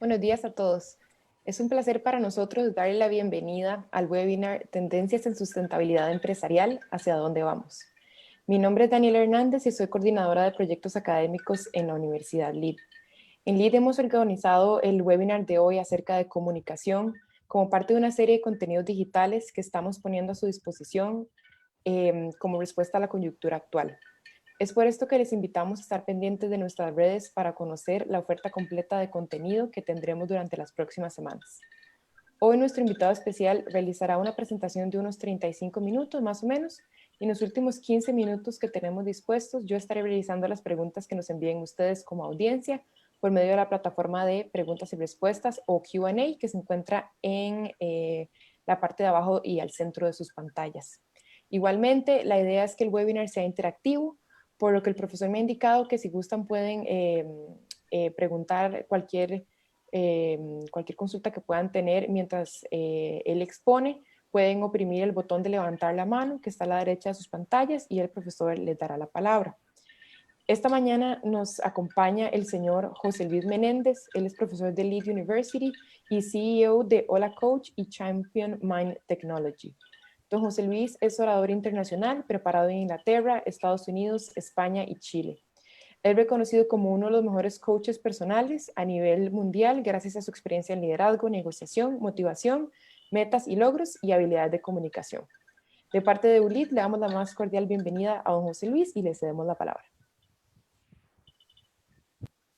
Buenos días a todos. Es un placer para nosotros darle la bienvenida al webinar Tendencias en Sustentabilidad Empresarial, ¿hacia dónde vamos? Mi nombre es Daniela Hernández y soy coordinadora de proyectos académicos en la Universidad LID. En LID hemos organizado el webinar de hoy acerca de comunicación como parte de una serie de contenidos digitales que estamos poniendo a su disposición como respuesta a la coyuntura actual. Es por esto que les invitamos a estar pendientes de nuestras redes para conocer la oferta completa de contenido que tendremos durante las próximas semanas. Hoy nuestro invitado especial realizará una presentación de unos 35 minutos más o menos, y en los últimos 15 minutos que tenemos dispuestos yo estaré realizando las preguntas que nos envíen ustedes como audiencia por medio de la plataforma de preguntas y respuestas o Q&A que se encuentra en la parte de abajo y al centro de sus pantallas. Igualmente, la idea es que el webinar sea interactivo, por lo que el profesor me ha indicado que si gustan pueden preguntar cualquier consulta que puedan tener mientras él expone. Pueden oprimir el botón de levantar la mano que está a la derecha de sus pantallas y el profesor les dará la palabra. Esta mañana nos acompaña el señor José Luis Menéndez. Él es profesor de Leeds University y CEO de Hola Coach y Champion Mind Technology. Don José Luis es orador internacional, preparado en Inglaterra, Estados Unidos, España y Chile. Es reconocido como uno de los mejores coaches personales a nivel mundial gracias a su experiencia en liderazgo, negociación, motivación, metas y logros y habilidades de comunicación. De parte de ULIT, le damos la más cordial bienvenida a don José Luis y le cedemos la palabra.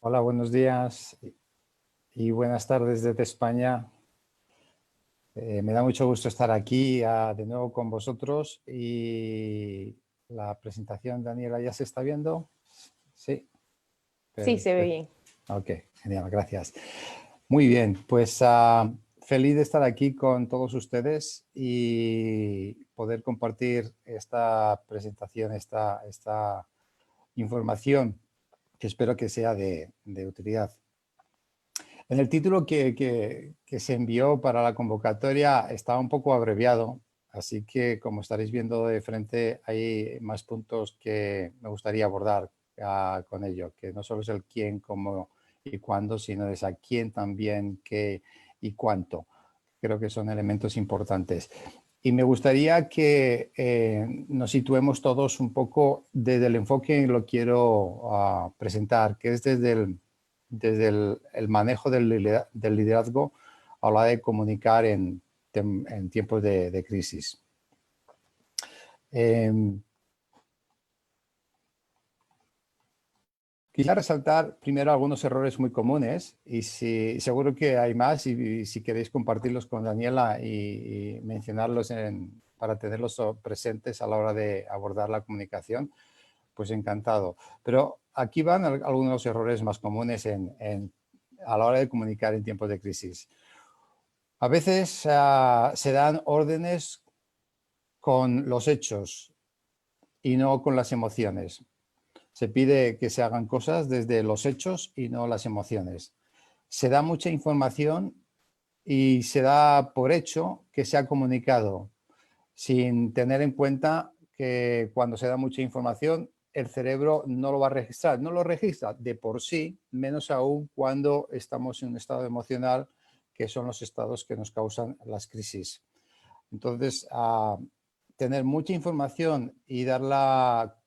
Hola, buenos días y buenas tardes desde España. Me da mucho gusto estar aquí de nuevo con vosotros y la presentación, Daniela, ¿ya se está viendo? Sí. Sí, se ve bien. Ok, genial, gracias. Muy bien, pues feliz de estar aquí con todos ustedes y poder compartir esta presentación, esta información que espero que sea de utilidad. En el título que se envió para la convocatoria estaba un poco abreviado, así que como estaréis viendo de frente hay más puntos que me gustaría abordar con ello, que no solo es el quién, cómo y cuándo, sino es a quién también, qué y cuánto. Creo que son elementos importantes. Y me gustaría que nos situemos todos un poco desde el enfoque que lo quiero presentar, que es desde el manejo del liderazgo a la hora de comunicar en tiempos de crisis. Quisiera resaltar primero algunos errores muy comunes y seguro que hay más y si queréis compartirlos con Daniela y mencionarlos para tenerlos presentes a la hora de abordar la comunicación, pues encantado. Pero aquí van algunos errores más comunes a la hora de comunicar en tiempos de crisis. A veces se dan órdenes con los hechos y no con las emociones. Se pide que se hagan cosas desde los hechos y no las emociones. Se da mucha información y se da por hecho que se ha comunicado, sin tener en cuenta que cuando se da mucha información el cerebro no lo va a registrar. No lo registra de por sí, menos aún cuando estamos en un estado emocional, que son los estados que nos causan las crisis. Entonces, tener mucha información y darla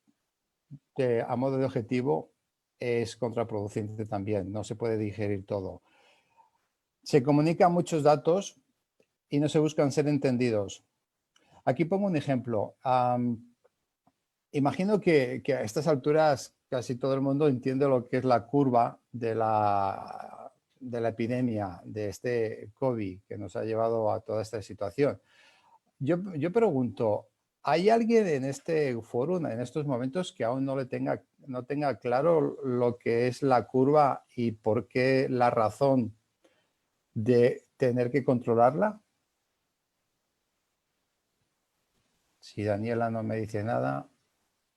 a modo de objetivo es contraproducente también. No se puede digerir todo. Se comunican muchos datos y no se buscan ser entendidos. Aquí pongo un ejemplo. Imagino que a estas alturas casi todo el mundo entiende lo que es la curva de la epidemia de este COVID que nos ha llevado a toda esta situación. Yo pregunto, ¿hay alguien en este foro, en estos momentos, que aún no tenga claro lo que es la curva y por qué la razón de tener que controlarla? Si Daniela no me dice nada,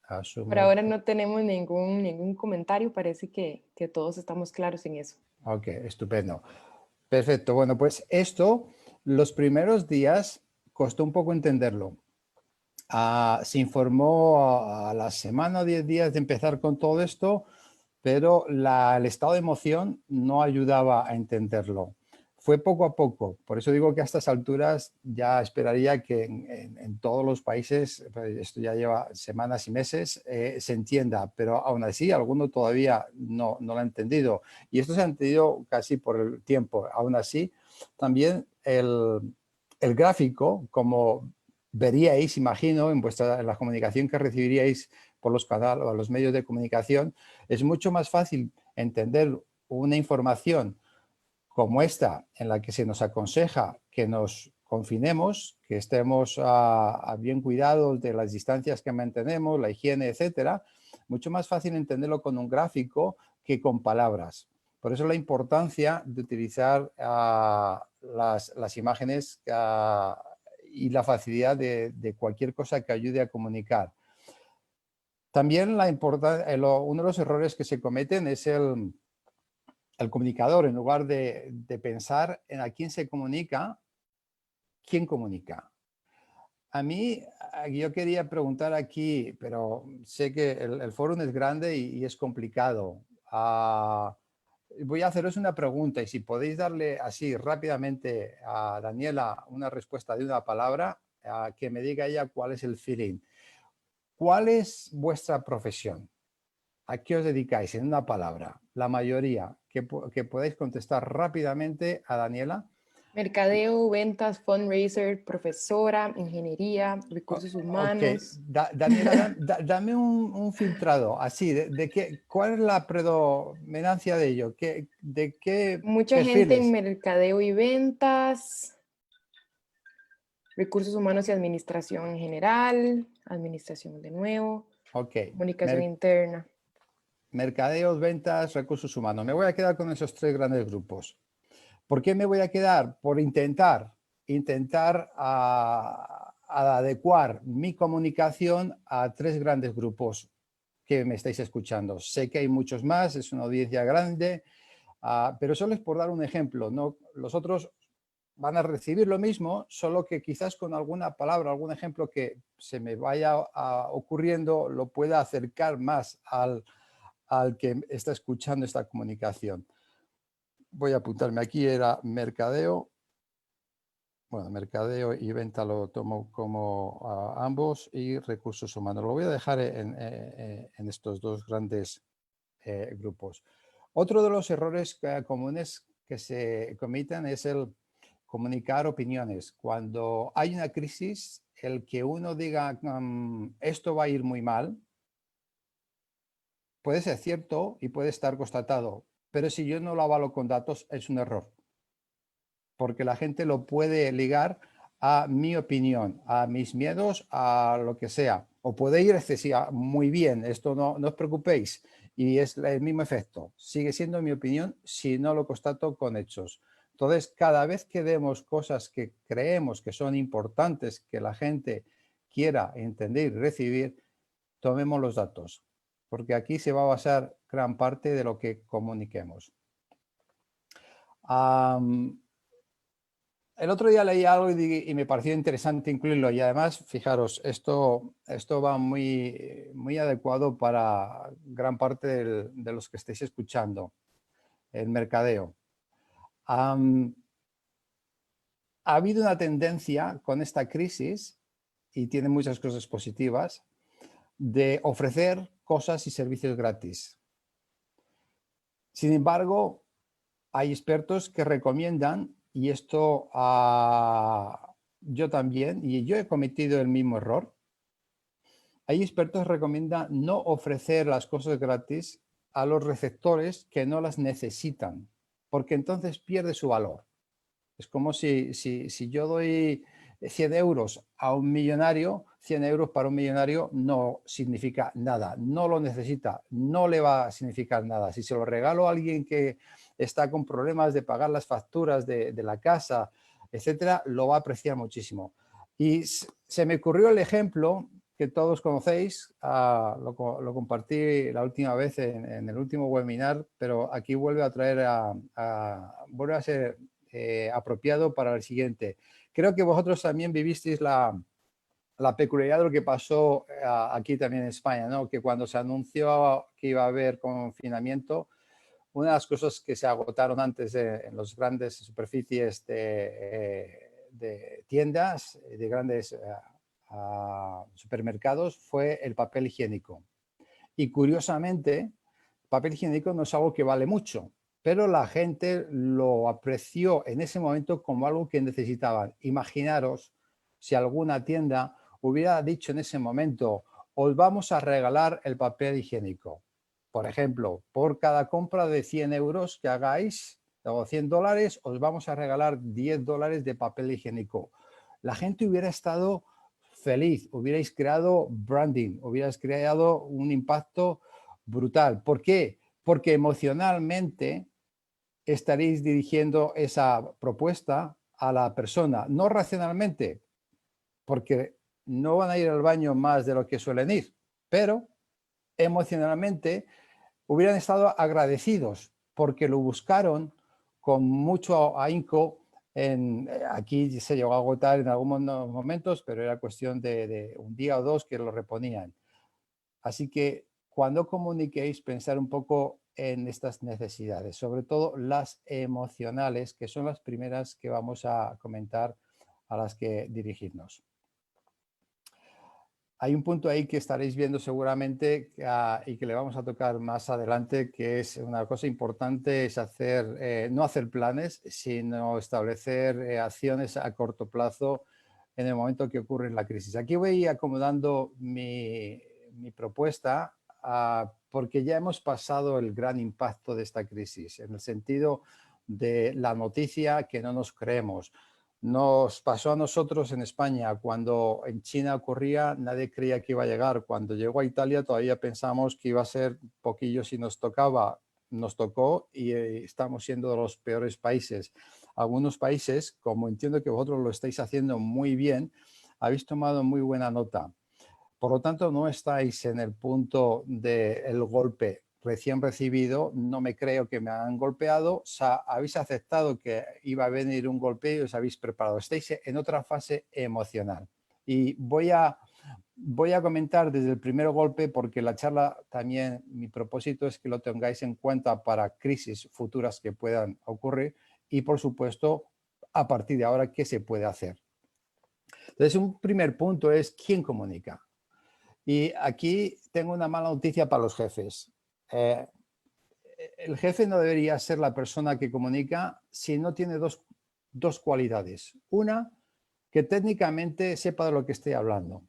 asumo. Por ahora no tenemos ningún comentario, parece que todos estamos claros en eso. Ok, estupendo. Perfecto. Bueno, pues esto, los primeros días costó un poco entenderlo. Se informó a la semana o 10 días de empezar con todo esto pero el estado de emoción no ayudaba a entenderlo. Fue poco a poco, por eso digo que a estas alturas ya esperaría que en todos los países, pues esto ya lleva semanas y meses, se entienda, pero aún así alguno todavía no lo ha entendido. Y esto se ha entendido casi por el tiempo. Aún así, también el gráfico, como veríais, imagino, en la comunicación que recibiríais por los canales o los medios de comunicación, es mucho más fácil entender una información como esta, en la que se nos aconseja que nos confinemos, que estemos bien cuidados de las distancias que mantenemos, la higiene, etcétera, mucho más fácil entenderlo con un gráfico que con palabras. Por eso la importancia de utilizar las imágenes y la facilidad de cualquier cosa que ayude a comunicar. También uno de los errores que se cometen es el comunicador. En lugar de pensar en a quién se comunica, ¿quién comunica? A mí, yo quería preguntar aquí, pero sé que el foro es grande y es complicado. Voy a haceros una pregunta y si podéis darle así rápidamente a Daniela una respuesta de una palabra, que me diga ella cuál es el feeling. ¿Cuál es vuestra profesión? ¿A qué os dedicáis en una palabra? La mayoría, que podéis contestar rápidamente a Daniela. Mercadeo, ventas, fundraiser, profesora, ingeniería, recursos Ok, humanos. Daniela, dame un filtrado, así, ¿cuál es la predominancia de ello? ¿De qué Mucha gente en perfiles? mercadeo y ventas, recursos humanos y administración en general, administración de nuevo, Ok, comunicación interna. mercadeos, ventas, recursos humanos. Me voy a quedar con esos tres grandes grupos. ¿Por qué me voy a quedar? Por intentar adecuar mi comunicación a tres grandes grupos que me estáis escuchando. Sé que hay muchos más, es una audiencia grande, pero solo es por dar un ejemplo, ¿no? Los otros van a recibir lo mismo, solo que quizás con alguna palabra, algún ejemplo que se me vaya ocurriendo, lo pueda acercar más al que está escuchando esta comunicación. Voy a apuntarme aquí, era mercadeo. Bueno, mercadeo y venta lo tomo como ambos y recursos humanos. Lo voy a dejar en estos dos grandes grupos. Otro de los errores comunes que se cometen es el comunicar opiniones. Cuando hay una crisis, el que uno diga esto va a ir muy mal, puede ser cierto y puede estar constatado, pero si yo no lo avalo con datos es un error, porque la gente lo puede ligar a mi opinión, a mis miedos, a lo que sea. O puede ir excesiva, muy bien, esto no os preocupéis. Y es el mismo efecto. Sigue siendo mi opinión si no lo constato con hechos. Entonces, cada vez que demos cosas que creemos que son importantes, que la gente quiera entender y recibir, tomemos los datos, porque aquí se va a basar gran parte de lo que comuniquemos. El otro día leí algo y me pareció interesante incluirlo y además, fijaros, esto va muy adecuado para gran parte de los que estéis escuchando, el mercadeo. Ha habido una tendencia con esta crisis, y tiene muchas cosas positivas, de ofrecer cosas y servicios gratis. Sin embargo, hay expertos que recomiendan, y esto yo también, y yo he cometido el mismo error, hay expertos que recomiendan no ofrecer las cosas gratis a los receptores que no las necesitan, porque entonces pierde su valor. Es como si yo doy 100 euros a un millonario, 100 euros para un millonario no significa nada, no lo necesita, no le va a significar nada. Si se lo regalo a alguien que está con problemas de pagar las facturas de la casa, etcétera, lo va a apreciar muchísimo. Y se me ocurrió el ejemplo que todos conocéis, lo compartí la última vez en el último webinar, pero aquí vuelve a traer vuelve a ser apropiado para el siguiente. Creo que vosotros también vivisteis la peculiaridad de lo que pasó aquí también en España, ¿no? Que cuando se anunció que iba a haber confinamiento, una de las cosas que se agotaron antes en las grandes superficies de tiendas, de grandes supermercados, fue el papel higiénico. Y curiosamente, papel higiénico no es algo que vale mucho, pero la gente lo apreció en ese momento como algo que necesitaban. Imaginaros si alguna tienda hubiera dicho en ese momento, os vamos a regalar el papel higiénico. Por ejemplo, por cada compra de 100 euros que hagáis, o $100, os vamos a regalar $10 de papel higiénico. La gente hubiera estado feliz, hubierais creado branding, hubierais creado un impacto brutal. ¿Por qué? Porque emocionalmente estaréis dirigiendo esa propuesta a la persona, no racionalmente, porque no van a ir al baño más de lo que suelen ir, pero emocionalmente hubieran estado agradecidos porque lo buscaron con mucho ahínco. Aquí se llegó a agotar en algunos momentos, pero era cuestión de un día o dos que lo reponían. Así que cuando comuniquéis, pensar un poco en estas necesidades, sobre todo las emocionales, que son las primeras que vamos a comentar, a las que dirigirnos. Hay un punto ahí que estaréis viendo seguramente y que le vamos a tocar más adelante, que es una cosa importante, es no hacer planes, sino establecer acciones a corto plazo en el momento que ocurre la crisis. Aquí voy acomodando mi propuesta porque ya hemos pasado el gran impacto de esta crisis, en el sentido de la noticia que no nos creemos. Nos pasó a nosotros en España, cuando en China ocurría, nadie creía que iba a llegar. Cuando llegó a Italia todavía pensamos que iba a ser poquillo si nos tocaba. Nos tocó y estamos siendo de los peores países. Algunos países, como entiendo que vosotros lo estáis haciendo muy bien, habéis tomado muy buena nota. Por lo tanto, no estáis en el punto del golpe recién recibido, no me creo que me han golpeado, habéis aceptado que iba a venir un golpe y os habéis preparado. Estáis en otra fase emocional. Y voy a comentar desde el primer golpe, porque la charla también, mi propósito es que lo tengáis en cuenta para crisis futuras que puedan ocurrir y, por supuesto, a partir de ahora, ¿qué se puede hacer? Entonces, un primer punto es ¿quién comunica? Y aquí tengo una mala noticia para los jefes. El jefe no debería ser la persona que comunica si no tiene dos cualidades. Una, que técnicamente sepa de lo que esté hablando.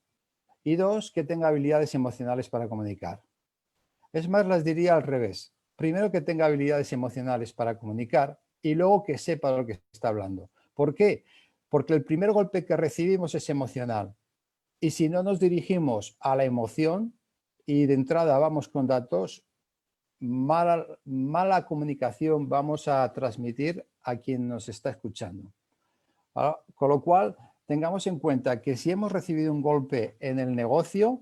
Y dos, que tenga habilidades emocionales para comunicar. Es más, las diría al revés. Primero, que tenga habilidades emocionales para comunicar y luego que sepa de lo que está hablando. ¿Por qué? Porque el primer golpe que recibimos es emocional. Y si no nos dirigimos a la emoción y de entrada vamos con datos, mala comunicación vamos a transmitir a quien nos está escuchando. Con lo cual, tengamos en cuenta que si hemos recibido un golpe en el negocio,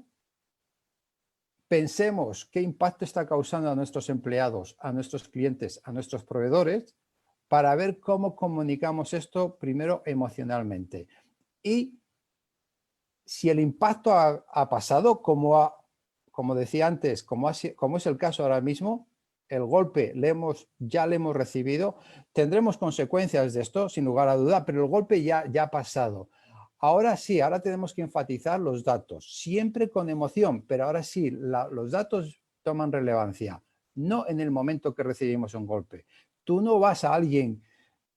pensemos qué impacto está causando a nuestros empleados, a nuestros clientes, a nuestros proveedores, para ver cómo comunicamos esto primero emocionalmente. Y si el impacto ha pasado, como decía antes, como es el caso ahora mismo, el golpe ya le hemos recibido, tendremos consecuencias de esto, sin lugar a duda, pero el golpe ya ha pasado. Ahora sí, ahora tenemos que enfatizar los datos, siempre con emoción, pero ahora sí, los datos toman relevancia, no en el momento que recibimos un golpe. Tú no vas a alguien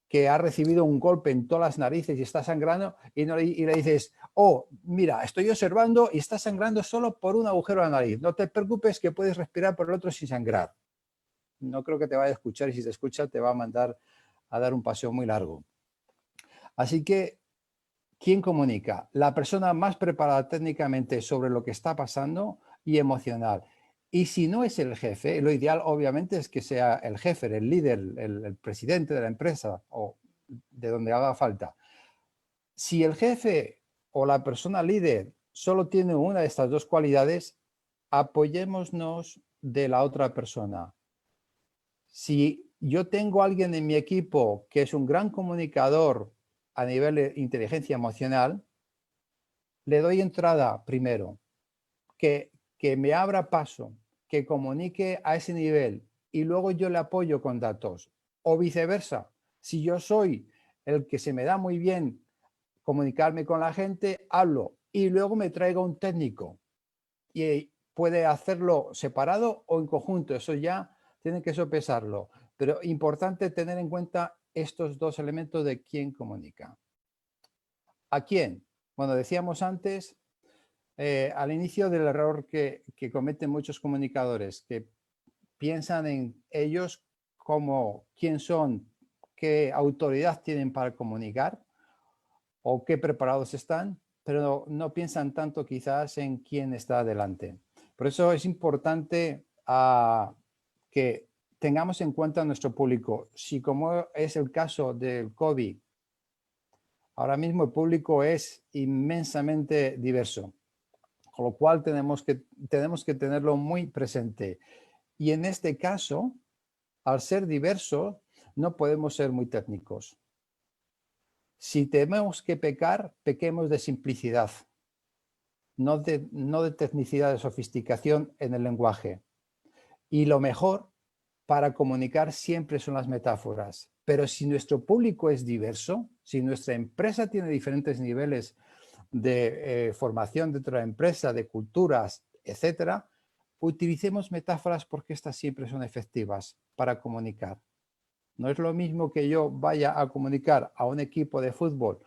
que ha recibido un golpe en todas las narices y está sangrando y le dices, oh, mira, estoy observando y está sangrando solo por un agujero de la nariz. No te preocupes que puedes respirar por el otro sin sangrar. No creo que te vaya a escuchar y si te escucha te va a mandar a dar un paseo muy largo. Así que, ¿quién comunica? La persona más preparada técnicamente sobre lo que está pasando y emocional. Y si no es el jefe, lo ideal obviamente es que sea el jefe, el líder, el presidente de la empresa o de donde haga falta. Si el jefe o la persona líder solo tiene una de estas dos cualidades, apoyémonos de la otra persona. Si yo tengo a alguien en mi equipo que es un gran comunicador a nivel de inteligencia emocional, le doy entrada primero, que me abra paso, que comunique a ese nivel y luego yo le apoyo con datos. O viceversa, si yo soy el que se me da muy bien comunicarme con la gente, hablo y luego me traigo un técnico y puede hacerlo separado o en conjunto, eso ya tienen que sopesarlo. Pero importante tener en cuenta estos dos elementos de quién comunica. ¿A quién? Bueno, decíamos antes, al inicio del error que cometen muchos comunicadores, que piensan en ellos como quién son, qué autoridad tienen para comunicar o qué preparados están, pero no piensan tanto quizás en quién está delante. Por eso es importante que tengamos en cuenta nuestro público. Si como es el caso del COVID, ahora mismo el público es inmensamente diverso, con lo cual tenemos que tenerlo muy presente. Y en este caso, al ser diverso, no podemos ser muy técnicos. Si tenemos que pecar, pequemos de simplicidad, no de tecnicidad, de sofisticación en el lenguaje. Y lo mejor para comunicar siempre son las metáforas. Pero si nuestro público es diverso, si nuestra empresa tiene diferentes niveles de formación dentro de la empresa, de culturas, etcétera, utilicemos metáforas porque estas siempre son efectivas para comunicar. No es lo mismo que yo vaya a comunicar a un equipo de fútbol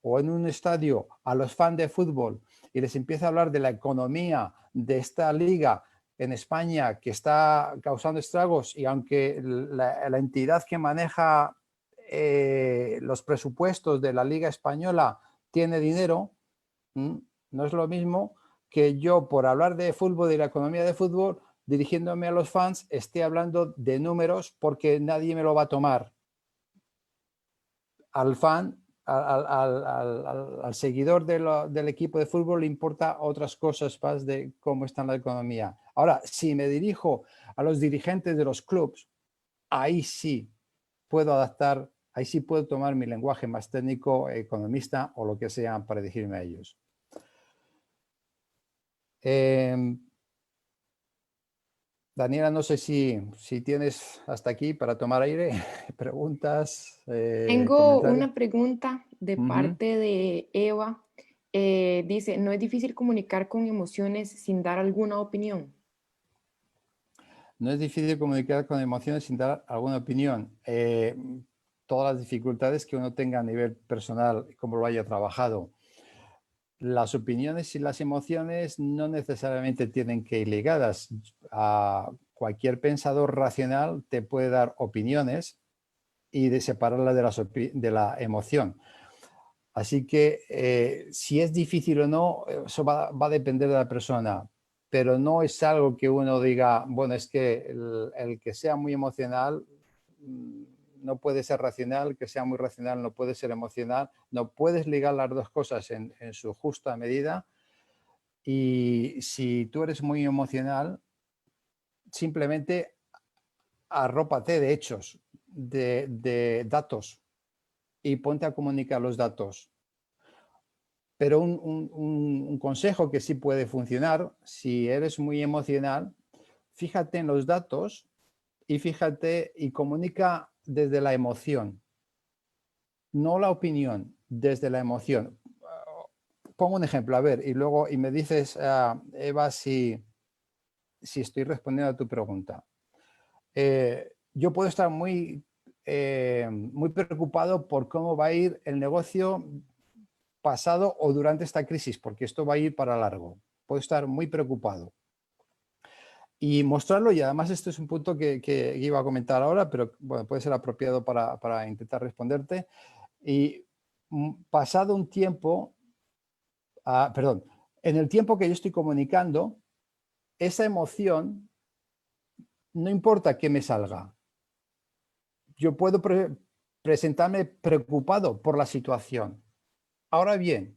o en un estadio a los fans de fútbol y les empieza a hablar de la economía de esta liga en España que está causando estragos y aunque la entidad que maneja los presupuestos de la liga española tiene dinero, no es lo mismo que yo por hablar de fútbol y la economía de fútbol dirigiéndome a los fans esté hablando de números porque nadie me lo va a tomar. Al fan, al seguidor del equipo de fútbol le importa otras cosas más de cómo está la economía. Ahora, si me dirijo a los dirigentes de los clubes, ahí sí puedo adaptar, ahí sí puedo tomar mi lenguaje más técnico, economista o lo que sea para dirigirme a ellos. Daniela, no sé si tienes hasta aquí para tomar aire, preguntas, Tengo comentarios. una pregunta de parte de Eva. Dice, ¿no es difícil comunicar con emociones sin dar alguna opinión? No es difícil comunicar con emociones sin dar alguna opinión. Todas las dificultades que uno tenga a nivel personal, como lo haya trabajado. Las opiniones y las emociones no necesariamente tienen que ir ligadas. A cualquier pensador racional te puede dar opiniones y de separarla de la emoción. Así que si es difícil o no, eso va a depender de la persona, pero no es algo que uno diga, bueno, es que el que sea muy emocional no puede ser racional, el que sea muy racional no puede ser emocional, no puedes ligar las dos cosas en su justa medida y si tú eres muy emocional, simplemente arrópate de hechos, de datos y ponte a comunicar los datos. Pero un consejo que sí puede funcionar, si eres muy emocional, fíjate en los datos y fíjate y comunica desde la emoción, no la opinión, desde la emoción. Pongo un ejemplo, a ver, y luego y me dices, Eva, si estoy respondiendo a tu pregunta. Yo puedo estar muy preocupado por cómo va a ir el negocio pasado o durante esta crisis, porque esto va a ir para largo. Puedo estar muy preocupado. Y mostrarlo, y además este es un punto que iba a comentar ahora, pero bueno, puede ser apropiado para intentar responderte. Y pasado un tiempo, perdón, en el tiempo que yo estoy comunicando, esa emoción, no importa qué me salga. Yo puedo presentarme preocupado por la situación. Ahora bien,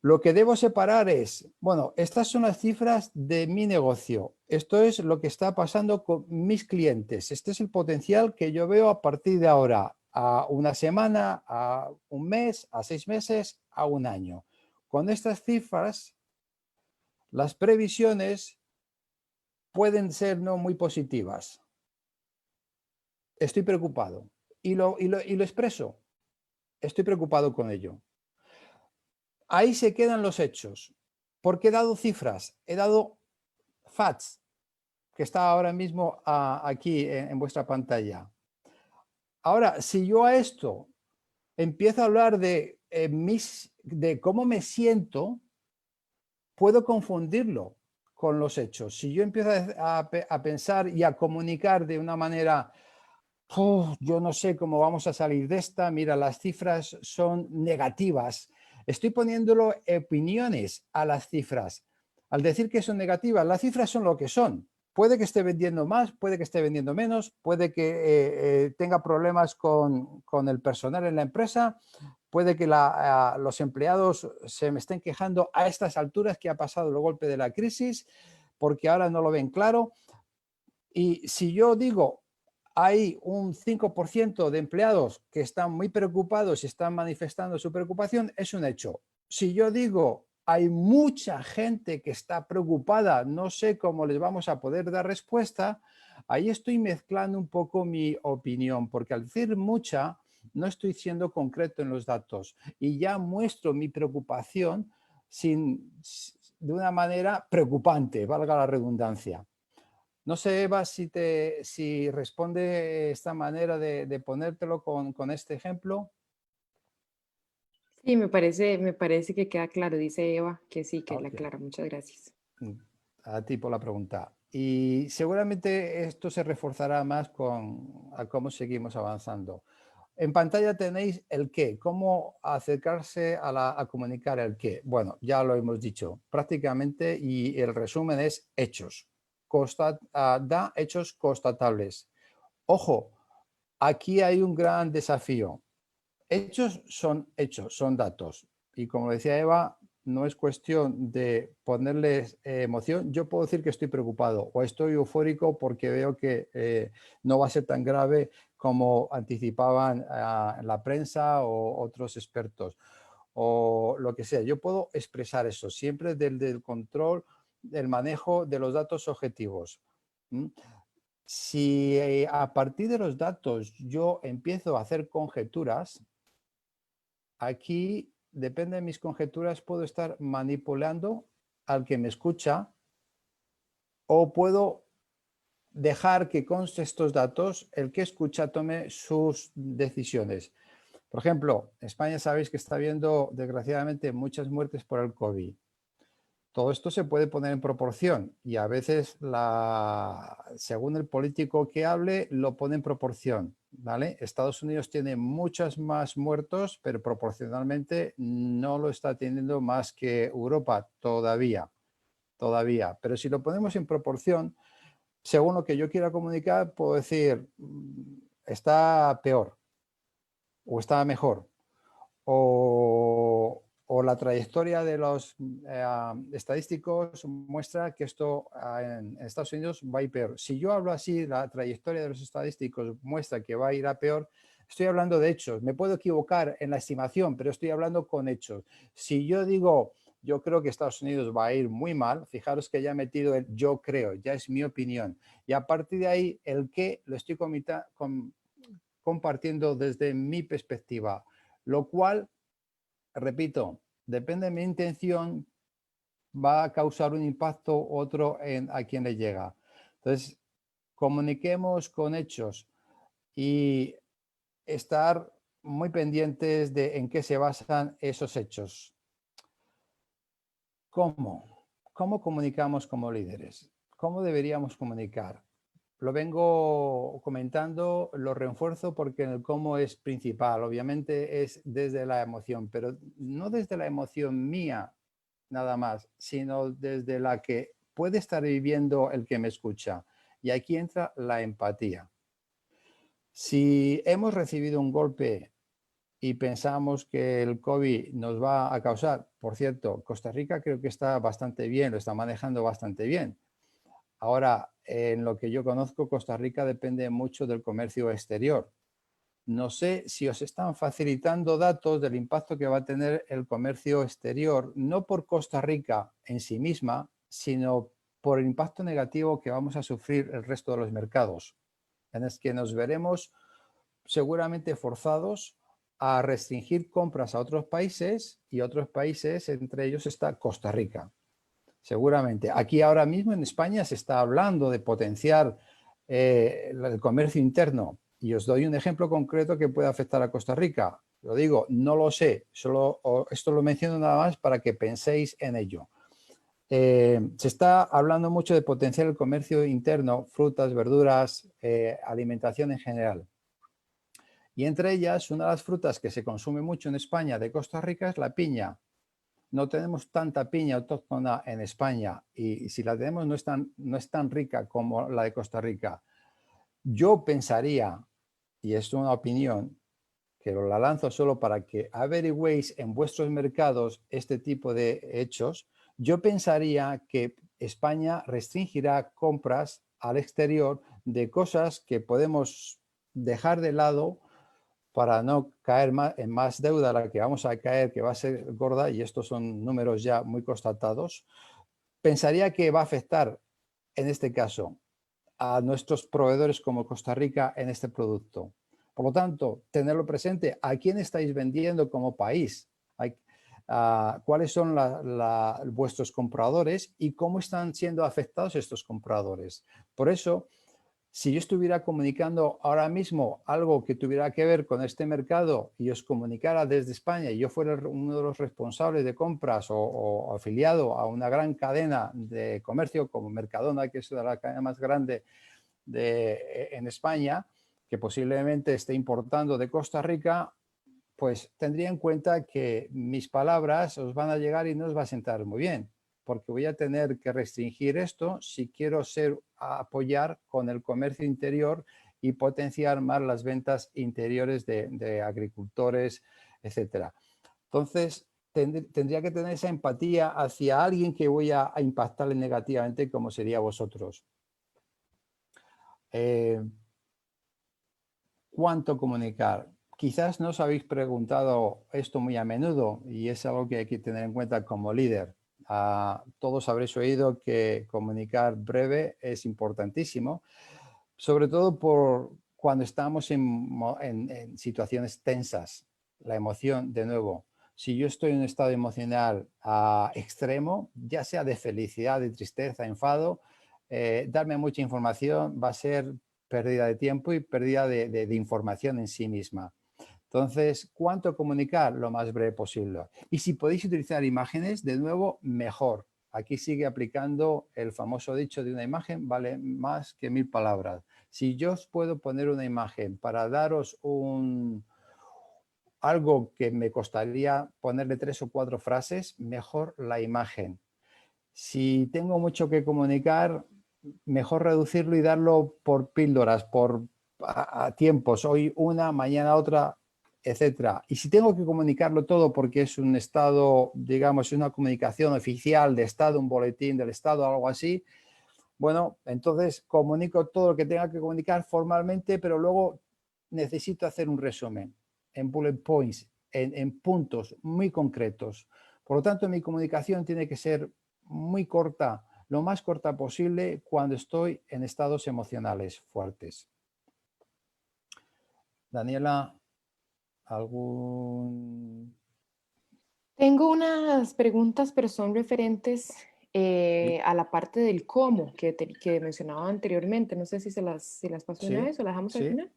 lo que debo separar es, bueno, estas son las cifras de mi negocio. Esto es lo que está pasando con mis clientes. Este es el potencial que yo veo a partir de ahora, a una semana, a un mes, a 6 meses, a un año. con estas cifras, las previsiones pueden ser no muy positivas. Estoy preocupado y lo expreso. Estoy preocupado con ello. Ahí se quedan los hechos, porque he dado cifras, he dado facts, que está ahora mismo aquí en vuestra pantalla. Ahora, si yo a esto empiezo a hablar de cómo me siento, puedo confundirlo con los hechos. Si yo empiezo a pensar y a comunicar de una manera, yo no sé cómo vamos a salir de esta, mira, las cifras son negativas. Estoy poniéndolo opiniones a las cifras. Al decir que son negativas, las cifras son lo que son. Puede que esté vendiendo más, puede que esté vendiendo menos, puede que tenga problemas con el personal en la empresa, puede que los empleados se me estén quejando a estas alturas que ha pasado el golpe de la crisis, porque ahora no lo ven claro. Y si yo digo, hay un 5% de empleados que están muy preocupados y están manifestando su preocupación, es un hecho. Si yo digo, hay mucha gente que está preocupada, no sé cómo les vamos a poder dar respuesta, ahí estoy mezclando un poco mi opinión, porque al decir mucha, no estoy siendo concreto en los datos y ya muestro mi preocupación de una manera preocupante, valga la redundancia. No sé, Eva, si responde esta manera de ponértelo con este ejemplo. Sí, me parece que queda claro, dice Eva, que sí, que la Ok, aclara. Muchas gracias. a ti por la pregunta. Y seguramente esto se reforzará más a cómo seguimos avanzando. En pantalla tenéis el qué, cómo acercarse a comunicar el qué. Bueno, ya lo hemos dicho prácticamente y el resumen es hechos. Da hechos constatables. Ojo, aquí hay un gran desafío. Hechos, son datos. Y como decía Eva, no es cuestión de ponerles emoción. Yo puedo decir que estoy preocupado o estoy eufórico porque veo que no va a ser tan grave como anticipaban la prensa o otros expertos o lo que sea. Yo puedo expresar eso siempre del control, del manejo de los datos objetivos. ¿Mm? Si a partir de los datos yo empiezo a hacer conjeturas, aquí, depende de mis conjeturas, puedo estar manipulando al que me escucha o puedo dejar que conste estos datos, el que escucha tome sus decisiones. Por ejemplo, España sabéis que está habiendo, desgraciadamente, muchas muertes por el COVID. Todo esto se puede poner en proporción y a veces, según el político que hable, lo pone en proporción. ¿Vale? Estados Unidos tiene muchos más muertos, pero proporcionalmente no lo está teniendo más que Europa todavía. Pero si lo ponemos en proporción, según lo que yo quiera comunicar, puedo decir, está peor o está mejor o la trayectoria de los estadísticos muestra que esto en Estados Unidos va a ir peor. Si yo hablo así, la trayectoria de los estadísticos muestra que va a ir a peor, estoy hablando de hechos. Me puedo equivocar en la estimación, pero estoy hablando con hechos. Si yo digo, yo creo que Estados Unidos va a ir muy mal, fijaros que ya he metido el yo creo, ya es mi opinión. Y a partir de ahí, el qué lo estoy compartiendo desde mi perspectiva, lo cual, repito, depende de mi intención, va a causar un impacto otro a quien le llega. Entonces, comuniquemos con hechos y estar muy pendientes de en qué se basan esos hechos. ¿Cómo? ¿Cómo comunicamos como líderes? ¿Cómo deberíamos comunicar? Lo vengo comentando, lo refuerzo porque el cómo es principal. Obviamente es desde la emoción, pero no desde la emoción mía nada más, sino desde la que puede estar viviendo el que me escucha. Y aquí entra la empatía. Si hemos recibido un golpe y pensamos que el COVID nos va a causar, por cierto, Costa Rica creo que está bastante bien, lo está manejando bastante bien. Ahora, en lo que yo conozco, Costa Rica depende mucho del comercio exterior. No sé si os están facilitando datos del impacto que va a tener el comercio exterior, no por Costa Rica en sí misma, sino por el impacto negativo que vamos a sufrir el resto de los mercados, en el que nos veremos seguramente forzados a restringir compras a otros países, y otros países, entre ellos está Costa Rica. Seguramente. Aquí ahora mismo en España se está hablando de potenciar el comercio interno. Y os doy un ejemplo concreto que puede afectar a Costa Rica. Lo digo, no lo sé, esto lo menciono nada más para que penséis en ello. Se está hablando mucho de potenciar el comercio interno, frutas, verduras, alimentación en general. Y entre ellas, una de las frutas que se consume mucho en España de Costa Rica es la piña. No tenemos tanta piña autóctona en España, y si la tenemos no es tan rica como la de Costa Rica. Yo pensaría, y es una opinión, que la lanzo solo para que averigüéis en vuestros mercados este tipo de hechos. Yo pensaría que España restringirá compras al exterior de cosas que podemos dejar de lado para no caer en más deuda a la que vamos a caer, que va a ser gorda, y estos son números ya muy constatados. Pensaría que va a afectar, en este caso, a nuestros proveedores como Costa Rica en este producto. Por lo tanto, tenerlo presente, ¿a quién estáis vendiendo como país? ¿Cuáles son vuestros compradores y cómo están siendo afectados estos compradores? Por eso, si yo estuviera comunicando ahora mismo algo que tuviera que ver con este mercado y os comunicara desde España y yo fuera uno de los responsables de compras o afiliado a una gran cadena de comercio como Mercadona, que es la cadena más grande en España, que posiblemente esté importando de Costa Rica, pues tendría en cuenta que mis palabras os van a llegar y no os va a sentar muy bien, porque voy a tener que restringir esto si quiero apoyar con el comercio interior y potenciar más las ventas interiores de agricultores, etcétera. Entonces, tendría que tener esa empatía hacia alguien que voy a impactarle negativamente, como sería vosotros. ¿Cuánto comunicar? Quizás no os habéis preguntado esto muy a menudo y es algo que hay que tener en cuenta como líder. Todos habréis oído que comunicar breve es importantísimo, sobre todo por cuando estamos en situaciones tensas. La emoción, de nuevo, si yo estoy en un estado emocional extremo, ya sea de felicidad, de tristeza, enfado, darme mucha información va a ser pérdida de tiempo y pérdida de información en sí misma. Entonces, ¿cuánto comunicar? Lo más breve posible. Y si podéis utilizar imágenes, de nuevo, mejor. Aquí sigue aplicando el famoso dicho de una imagen vale más que 1000 palabras. Si yo os puedo poner una imagen para daros algo que me costaría ponerle 3 o 4 frases, mejor la imagen. Si tengo mucho que comunicar, mejor reducirlo y darlo por píldoras, a tiempos, hoy una, mañana otra, etcétera. Y si tengo que comunicarlo todo porque es un estado, digamos, una comunicación oficial de estado, un boletín del estado, algo así, bueno, entonces comunico todo lo que tenga que comunicar formalmente, pero luego necesito hacer un resumen en bullet points, en puntos muy concretos. Por lo tanto, mi comunicación tiene que ser muy corta, lo más corta posible cuando estoy en estados emocionales fuertes. Daniela, ¿algún...? Tengo unas preguntas, pero son referentes a la parte del cómo que mencionaba anteriormente. No sé si las paso una Sí, vez o las dejamos al sí. final.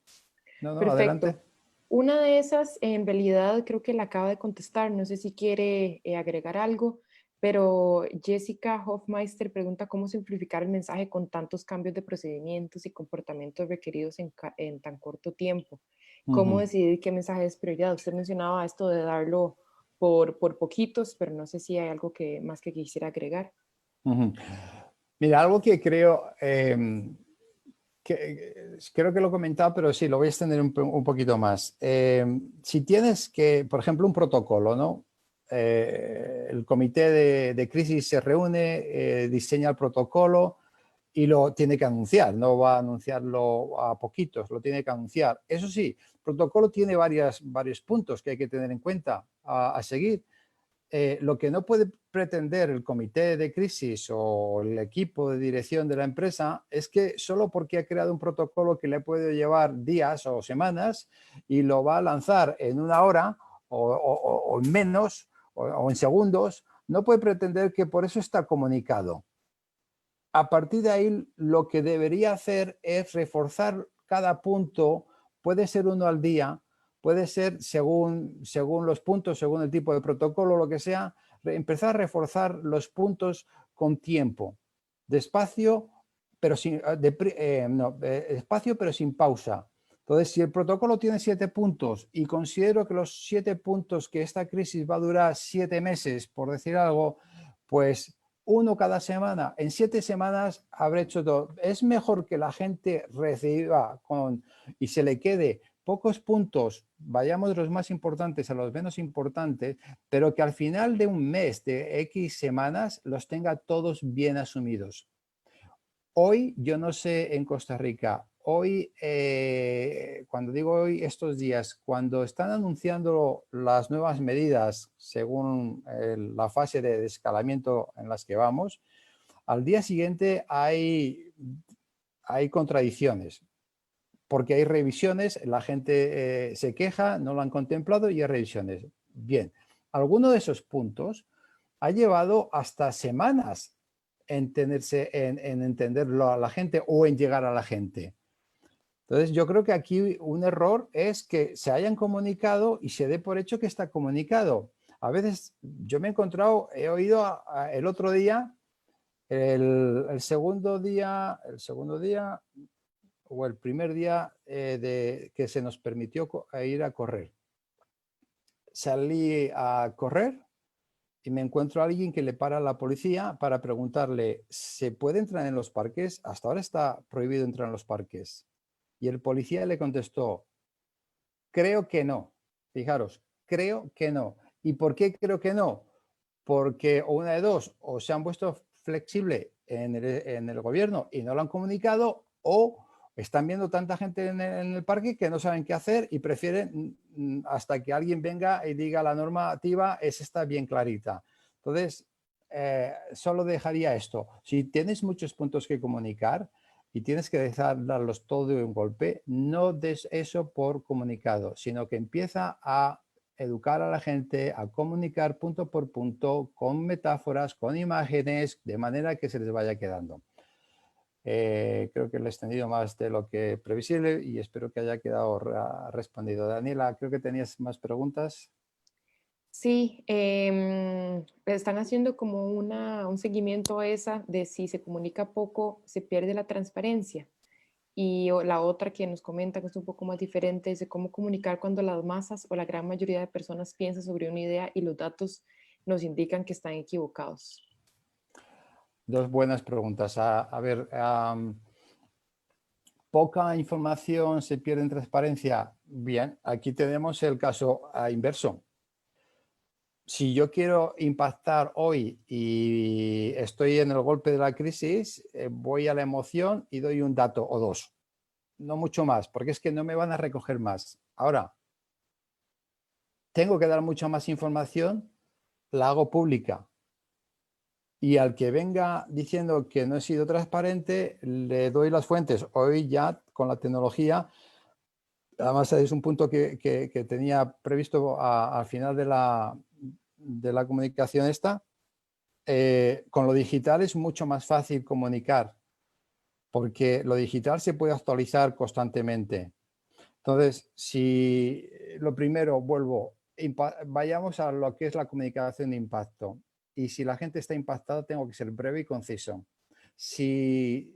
No, no, adelante. Perfecto. Una de esas, en realidad, creo que la acaba de contestar. No sé si quiere agregar algo, pero Jessica Hofmeister pregunta cómo simplificar el mensaje con tantos cambios de procedimientos y comportamientos requeridos en tan corto tiempo. ¿Cómo decidir qué mensaje es prioridad? Usted mencionaba esto de darlo por poquitos, pero no sé si hay algo más que quisiera agregar. Mira, algo que creo... creo que lo he comentado, pero sí, lo voy a extender un poquito más. Si tienes por ejemplo, un protocolo, ¿no? El comité de crisis se reúne, diseña el protocolo y lo tiene que anunciar, no va a anunciarlo a poquitos, lo tiene que anunciar. Eso sí, el protocolo tiene varios puntos que hay que tener en cuenta a seguir. Lo que no puede pretender el comité de crisis o el equipo de dirección de la empresa es que solo porque ha creado un protocolo que le puede llevar días o semanas y lo va a lanzar en una hora o en menos o en segundos, no puede pretender que por eso está comunicado. A partir de ahí, lo que debería hacer es reforzar cada punto, puede ser uno al día, puede ser según los puntos, según el tipo de protocolo, lo que sea, empezar a reforzar los puntos con tiempo, despacio, pero sin, despacio, pero sin pausa. Entonces, si el protocolo tiene 7 puntos y considero que los 7 puntos que esta crisis va a durar 7 meses, por decir algo, pues uno cada semana. En 7 semanas habré hecho todo. Es mejor que la gente reciba y se le quede pocos puntos, vayamos de los más importantes a los menos importantes, pero que al final de un mes, de X semanas, los tenga todos bien asumidos. Hoy, yo no sé en Costa Rica, hoy, cuando digo hoy, estos días, cuando están anunciando las nuevas medidas según la fase de escalamiento en las que vamos, al día siguiente hay contradicciones, porque hay revisiones, la gente se queja, no lo han contemplado y hay revisiones. Bien, alguno de esos puntos ha llevado hasta semanas en entenderlo a la gente o en llegar a la gente. Entonces, yo creo que aquí un error es que se hayan comunicado y se dé por hecho que está comunicado. A veces yo me he encontrado, he oído el otro día, el segundo día o el primer día de que se nos permitió ir a correr. Salí a correr y me encuentro a alguien que le para a la policía para preguntarle, ¿se puede entrar en los parques? Hasta ahora está prohibido entrar en los parques. Y el policía le contestó, creo que no. Fijaros, creo que no. ¿Y por qué creo que no? Porque o una de dos, o se han puesto flexible en el gobierno y no lo han comunicado, o están viendo tanta gente en el parque que no saben qué hacer y prefieren hasta que alguien venga y diga la normativa es esta bien clarita. Entonces, solo dejaría esto. Si tienes muchos puntos que comunicar y tienes que darlos todo de un golpe, no des eso por comunicado, sino que empieza a educar a la gente, a comunicar punto por punto, con metáforas, con imágenes, de manera que se les vaya quedando. Creo que lo he extendido más de lo que previsible y espero que haya quedado respondido. Daniela, creo que tenías más preguntas. Sí, están haciendo como un seguimiento a esa de si se comunica poco, se pierde la transparencia. Y la otra que nos comenta, que es un poco más diferente, es de cómo comunicar cuando las masas o la gran mayoría de personas piensan sobre una idea y los datos nos indican que están equivocados. Dos buenas preguntas. A ver, poca información se pierde en transparencia. Bien, aquí tenemos el caso inverso. Si yo quiero impactar hoy y estoy en el golpe de la crisis, voy a la emoción y doy un dato o dos. No mucho más, porque es que no me van a recoger más. Ahora, tengo que dar mucha más información, la hago pública. Y al que venga diciendo que no he sido transparente, le doy las fuentes. Hoy ya con la tecnología, además es un punto que tenía previsto al final de la comunicación esta, con lo digital es mucho más fácil comunicar, porque lo digital se puede actualizar constantemente. Entonces, si lo primero, vayamos a lo que es la comunicación de impacto. Y si la gente está impactada, tengo que ser breve y conciso. Si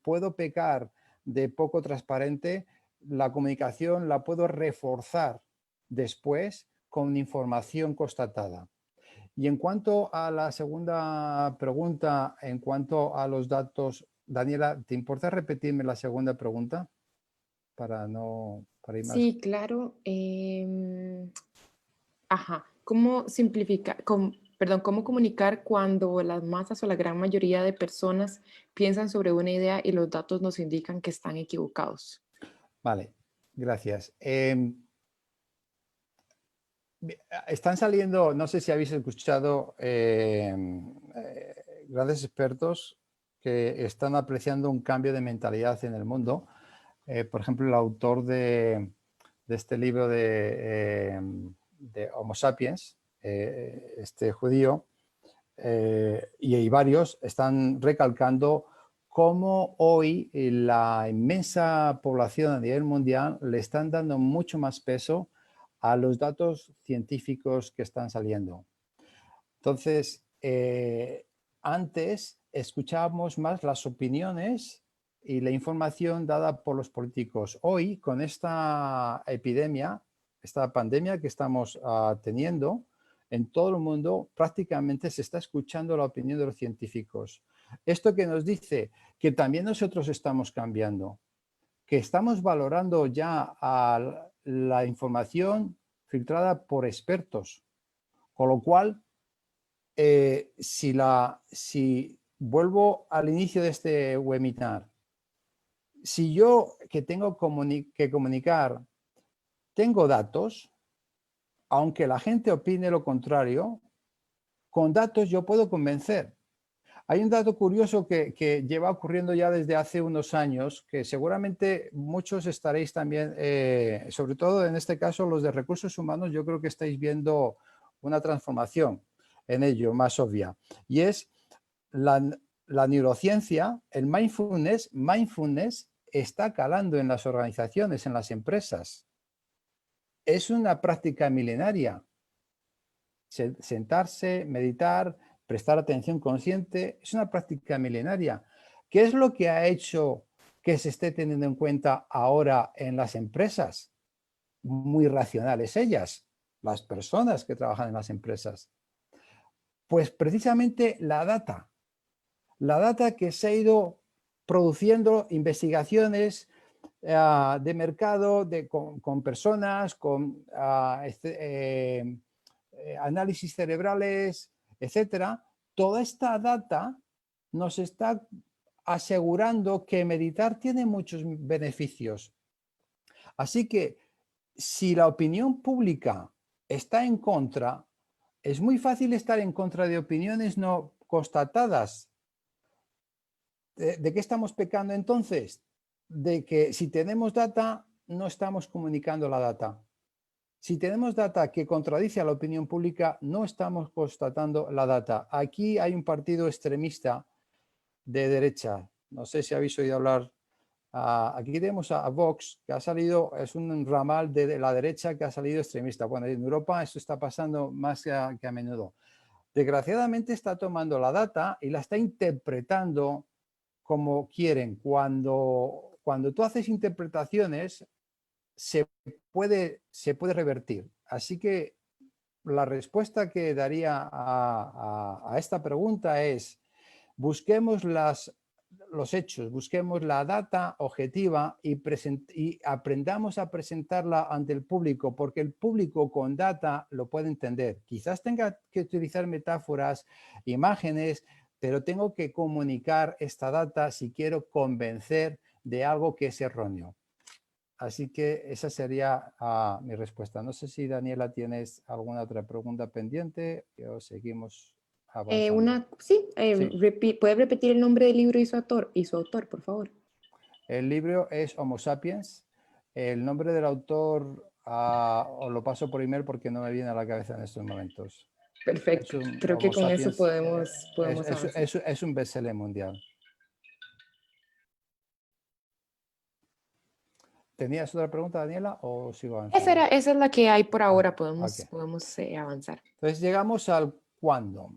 puedo pecar de poco transparente, la comunicación la puedo reforzar después con información constatada. Y en cuanto a la segunda pregunta, en cuanto a los datos, Daniela, ¿te importa repetirme la segunda pregunta para ir más? Sí, claro. Ajá. ¿Cómo simplificar? Perdón, ¿cómo comunicar cuando las masas o la gran mayoría de personas piensan sobre una idea y los datos nos indican que están equivocados? Vale, gracias. Están saliendo, no sé si habéis escuchado, grandes expertos que están apreciando un cambio de mentalidad en el mundo. Por ejemplo, el autor de este libro de Homo Sapiens, este judío, y hay varios, están recalcando cómo hoy la inmensa población a nivel mundial le están dando mucho más peso a los datos científicos que están saliendo. Entonces, antes escuchábamos más las opiniones y la información dada por los políticos. Hoy, con esta epidemia, esta pandemia que estamos teniendo en todo el mundo, prácticamente se está escuchando la opinión de los científicos. Esto que nos dice que también nosotros estamos cambiando, que estamos valorando ya a la información filtrada por expertos, con lo cual si vuelvo al inicio de este webinar, si yo que tengo que comunicar tengo datos, aunque la gente opine lo contrario, con datos yo puedo convencer. Hay un dato curioso que lleva ocurriendo ya desde hace unos años, que seguramente muchos estaréis también, sobre todo en este caso los de recursos humanos, yo creo que estáis viendo una transformación en ello más obvia. Y es la neurociencia, el mindfulness está calando en las organizaciones, en las empresas. Es una práctica milenaria. Sentarse, meditar, prestar atención consciente, es una práctica milenaria. ¿Qué es lo que ha hecho que se esté teniendo en cuenta ahora en las empresas? Muy racionales ellas, las personas que trabajan en las empresas. Pues precisamente la data que se ha ido produciendo investigaciones de mercado con personas, con análisis cerebrales, etcétera. Toda esta data nos está asegurando que meditar tiene muchos beneficios. Así que si la opinión pública está en contra, es muy fácil estar en contra de opiniones no constatadas. ¿De qué estamos pecando entonces? De que si tenemos data, no estamos comunicando la data. Si tenemos data que contradice a la opinión pública, no estamos constatando la data. Aquí hay un partido extremista de derecha. No sé si habéis oído hablar. Aquí tenemos a Vox, que ha salido, es un ramal de la derecha que ha salido extremista. Bueno, en Europa esto está pasando más que a menudo. Desgraciadamente está tomando la data y la está interpretando como quieren. Cuando tú haces interpretaciones, se puede revertir. Así que la respuesta que daría a esta pregunta es: busquemos los hechos, busquemos la data objetiva y aprendamos a presentarla ante el público, porque el público con data lo puede entender. Quizás tenga que utilizar metáforas, imágenes, pero tengo que comunicar esta data si quiero convencer de algo que es erróneo. Así que esa sería mi respuesta. No sé si, Daniela, tienes alguna otra pregunta pendiente o seguimos avanzando. Sí, Sí, ¿puede repetir el nombre del libro y su autor, por favor? el libro es Homo Sapiens. El nombre del autor os lo paso por email porque no me viene a la cabeza en estos momentos. Es Perfecto. un Creo que Homo con eso Sapiens, podemos avanzar. es un bestseller mundial. ¿Tenías otra pregunta, Daniela, o sigo avanzando? Esa es la que hay por ahora. Ok. Podemos avanzar. Entonces llegamos al cuándo.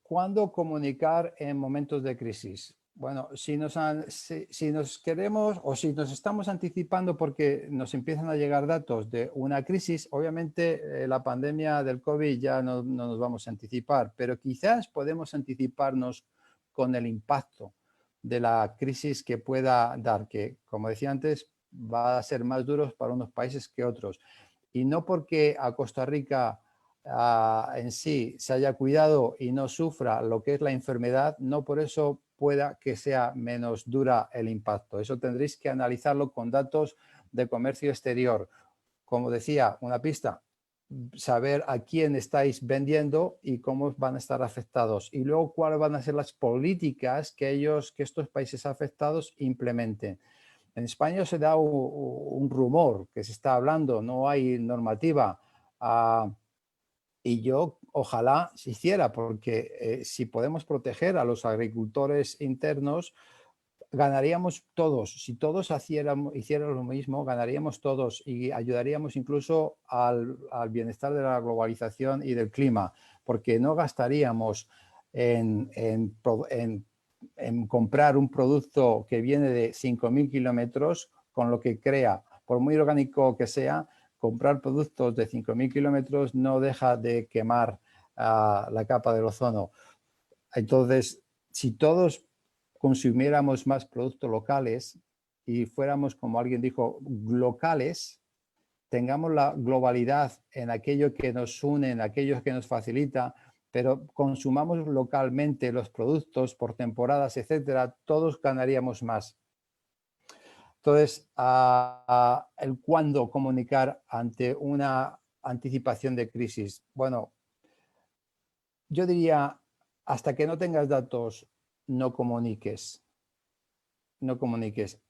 ¿Cuándo comunicar en momentos de crisis? Bueno, si nos queremos o si nos estamos anticipando porque nos empiezan a llegar datos de una crisis, obviamente la pandemia del COVID ya no nos vamos a anticipar, pero quizás podemos anticiparnos con el impacto de la crisis que pueda dar, que como decía antes, va a ser más duros para unos países que otros. Y no porque a Costa Rica en sí se haya cuidado y no sufra lo que es la enfermedad, no por eso pueda que sea menos dura el impacto. Eso tendréis que analizarlo con datos de comercio exterior. Como decía, una pista, saber a quién estáis vendiendo y cómo van a estar afectados. Y luego cuáles van a ser las políticas que estos países afectados implementen. En España se da un rumor que se está hablando, no hay normativa. Y yo ojalá se hiciera, porque si podemos proteger a los agricultores internos, ganaríamos todos. Si todos hicieran lo mismo, ganaríamos todos y ayudaríamos incluso al bienestar de la globalización y del clima, porque no gastaríamos en comprar un producto que viene de 5.000 kilómetros, con lo que crea, por muy orgánico que sea, comprar productos de 5.000 kilómetros no deja de quemar la capa del ozono. Entonces, si todos consumiéramos más productos locales y fuéramos, como alguien dijo, locales, tengamos la globalidad en aquello que nos une, en aquello que nos facilita, pero consumamos localmente los productos por temporadas, etcétera, todos ganaríamos más. Entonces, el cuándo comunicar ante una anticipación de crisis. Bueno, yo diría, hasta que no tengas datos, no comuniques. No comuniques.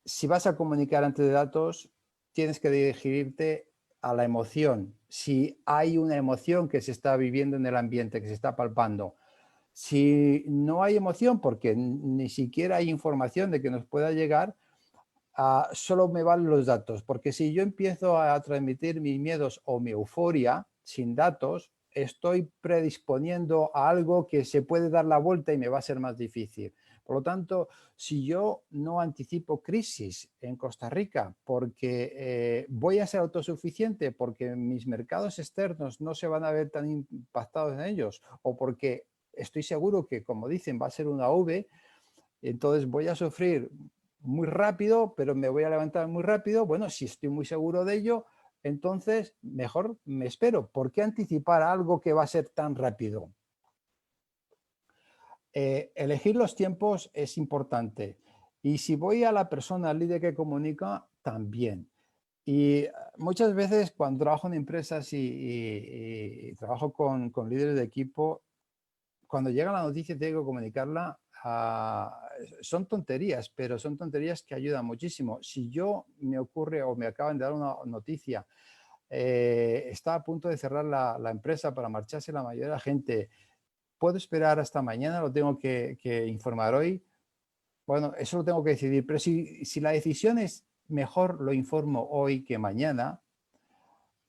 Si vas a comunicar ante datos, tienes que dirigirte a la emoción. Si hay una emoción que se está viviendo en el ambiente, que se está palpando. Si no hay emoción, porque ni siquiera hay información de que nos pueda llegar, solo me valen los datos, porque si yo empiezo a transmitir mis miedos o mi euforia sin datos, estoy predisponiendo a algo que se puede dar la vuelta y me va a ser más difícil. Por lo tanto, si yo no anticipo crisis en Costa Rica porque voy a ser autosuficiente, porque mis mercados externos no se van a ver tan impactados en ellos, o porque estoy seguro que, como dicen, va a ser una V, entonces voy a sufrir muy rápido, pero me voy a levantar muy rápido. Bueno, si estoy muy seguro de ello, entonces mejor me espero. ¿Por qué anticipar algo que va a ser tan rápido? Elegir los tiempos es importante. Y si voy a la persona, al líder que comunica, también. Y muchas veces cuando trabajo en empresas y trabajo con líderes de equipo, cuando llega la noticia tengo que comunicarla. Son tonterías, pero son tonterías que ayudan muchísimo. Si yo me ocurre o me acaban de dar una noticia, está a punto de cerrar la empresa para marcharse la mayoría de la gente, ¿puedo esperar hasta mañana? ¿Lo tengo que informar hoy? Bueno, eso lo tengo que decidir, pero si la decisión es mejor lo informo hoy que mañana,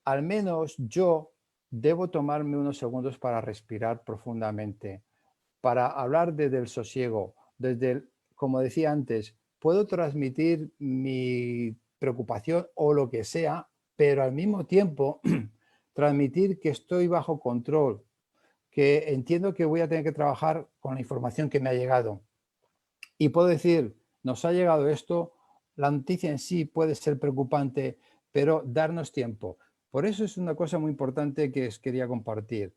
al menos yo debo tomarme unos segundos para respirar profundamente, para hablar desde el sosiego, como decía antes, puedo transmitir mi preocupación o lo que sea, pero al mismo tiempo transmitir que estoy bajo control, que entiendo que voy a tener que trabajar con la información que me ha llegado. Y puedo decir, nos ha llegado esto, la noticia en sí puede ser preocupante, pero darnos tiempo. Por eso es una cosa muy importante que os quería compartir.